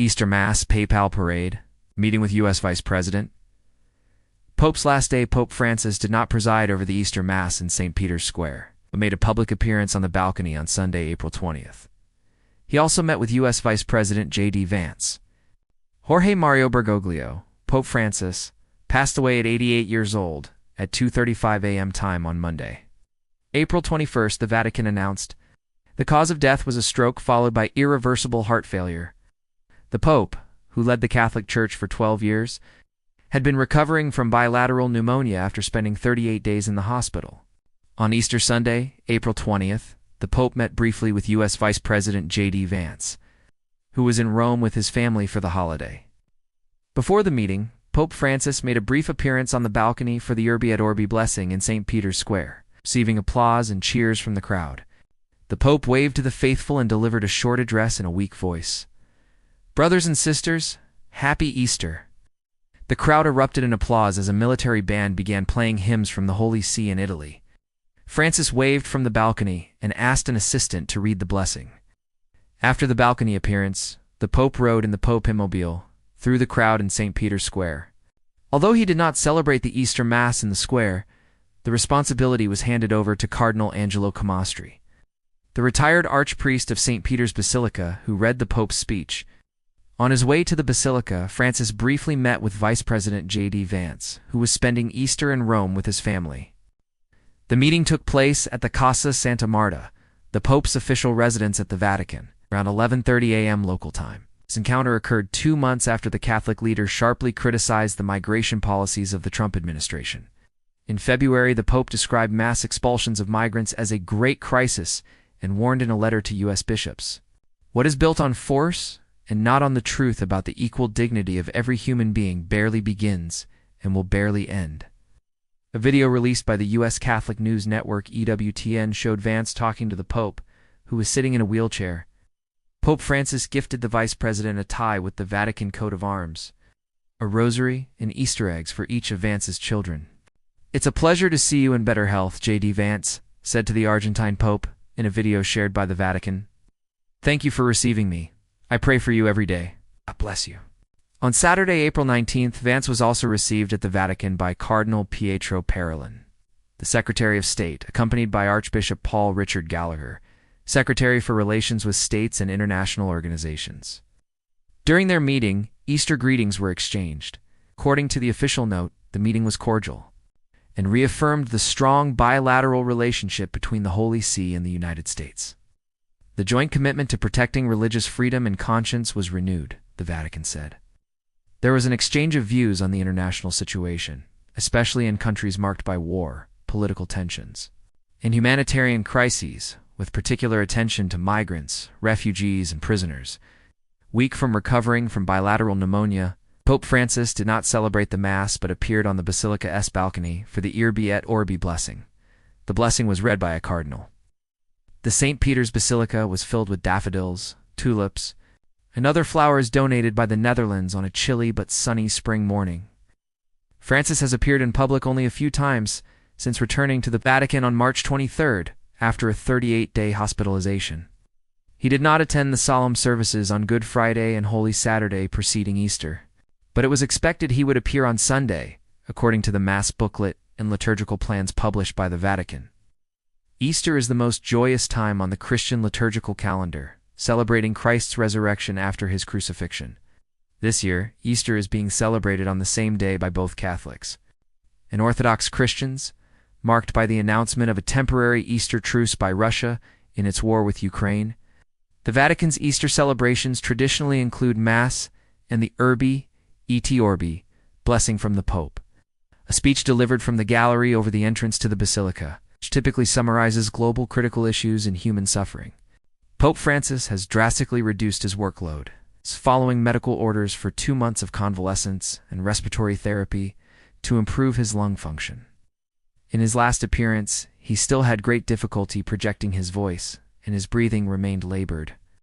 Easter Mass, Papal parade, meeting with U.S. Vice President. Pope's last day. Pope Francis did not preside over the Easter Mass in St. Peter's Square, but made a public appearance on the balcony on Sunday, April 20th. He also met with U.S. Vice President JD Vance. Jorge Mario Bergoglio, Pope Francis, passed away at 88 years old at 2:35 a.m. time on Monday. April 21st, the Vatican announced the cause of death was a stroke followed by irreversible heart failure. The Pope, who led the Catholic Church for 12 years, had been recovering from bilateral pneumonia after spending 38 days in the hospital. On Easter Sunday, April 20th, the Pope met briefly with U.S. Vice President JD Vance, who was in Rome with his family for the holiday. Before the meeting, Pope Francis made a brief appearance on the balcony for the Urbi et Orbi blessing in St. Peter's Square, receiving applause and cheers from the crowd. The Pope waved to the faithful and delivered a short address in a weak voice. "Brothers and sisters, Happy Easter." The crowd erupted in applause as a military band began playing hymns from the Holy See in Italy. Francis waved from the balcony and asked an assistant to read the blessing. After the balcony appearance, the Pope rode in the popemobile through the crowd in St. Peter's Square. Although he did not celebrate the Easter Mass in the square, the responsibility was handed over to Cardinal Angelo Comastri, the retired archpriest of St. Peter's Basilica, who read the Pope's speech. On his way to the Basilica, Francis briefly met with Vice President JD Vance, who was spending Easter in Rome with his family. The meeting took place at the Casa Santa Marta, the Pope's official residence at the Vatican, around 11:30 a.m. local time. This encounter occurred 2 months after the Catholic leader sharply criticized the migration policies of the Trump administration. In February, the Pope described mass expulsions of migrants as a great crisis and warned in a letter to U.S. bishops, "What is built on force and not on the truth about the equal dignity of every human being barely begins and will barely end." A video released by the U.S. Catholic news network EWTN showed Vance talking to the Pope, who was sitting in a wheelchair. Pope Francis gifted the Vice President a tie with the Vatican coat of arms, a rosary, and Easter eggs for each of Vance's children. "It's a pleasure to see you in better health," JD Vance said to the Argentine Pope in a video shared by the Vatican. "Thank you for receiving me. I pray for you every day. God bless you." On Saturday, April 19th, Vance was also received at the Vatican by Cardinal Pietro Parolin, the Secretary of State, accompanied by Archbishop Paul Richard Gallagher, Secretary for Relations with States and International Organizations. During their meeting, Easter greetings were exchanged. According to the official note, the meeting was cordial and reaffirmed the strong bilateral relationship between the Holy See and the United States. The joint commitment to protecting religious freedom and conscience was renewed, the Vatican said. There was an exchange of views on the international situation, especially in countries marked by war, political tensions, and humanitarian crises, with particular attention to migrants, refugees, and prisoners. Weak from recovering from bilateral pneumonia, Pope Francis did not celebrate the Mass but appeared on the Basilica's balcony for the Urbi et Orbi blessing. The blessing was read by a cardinal. The St. Peter's Basilica was filled with daffodils, tulips, and other flowers donated by the Netherlands on a chilly but sunny spring morning. Francis has appeared in public only a few times since returning to the Vatican on March 23rd after a 38-day hospitalization. He did not attend the solemn services on Good Friday and Holy Saturday preceding Easter, but it was expected he would appear on Sunday, according to the Mass booklet and liturgical plans published by the Vatican. Easter is the most joyous time on the Christian liturgical calendar, celebrating Christ's resurrection after his crucifixion. This year, Easter is being celebrated on the same day by both Catholics and Orthodox Christians, marked by the announcement of a temporary Easter truce by Russia in its war with Ukraine. The Vatican's Easter celebrations traditionally include Mass and the Urbi et Orbi blessing from the Pope, a speech delivered from the gallery over the entrance to the Basilica, which typically summarizes global critical issues and human suffering. Pope Francis has drastically reduced his workload, following medical orders for 2 months of convalescence and respiratory therapy to improve his lung function. In his last appearance, he still had great difficulty projecting his voice, and his breathing remained labored.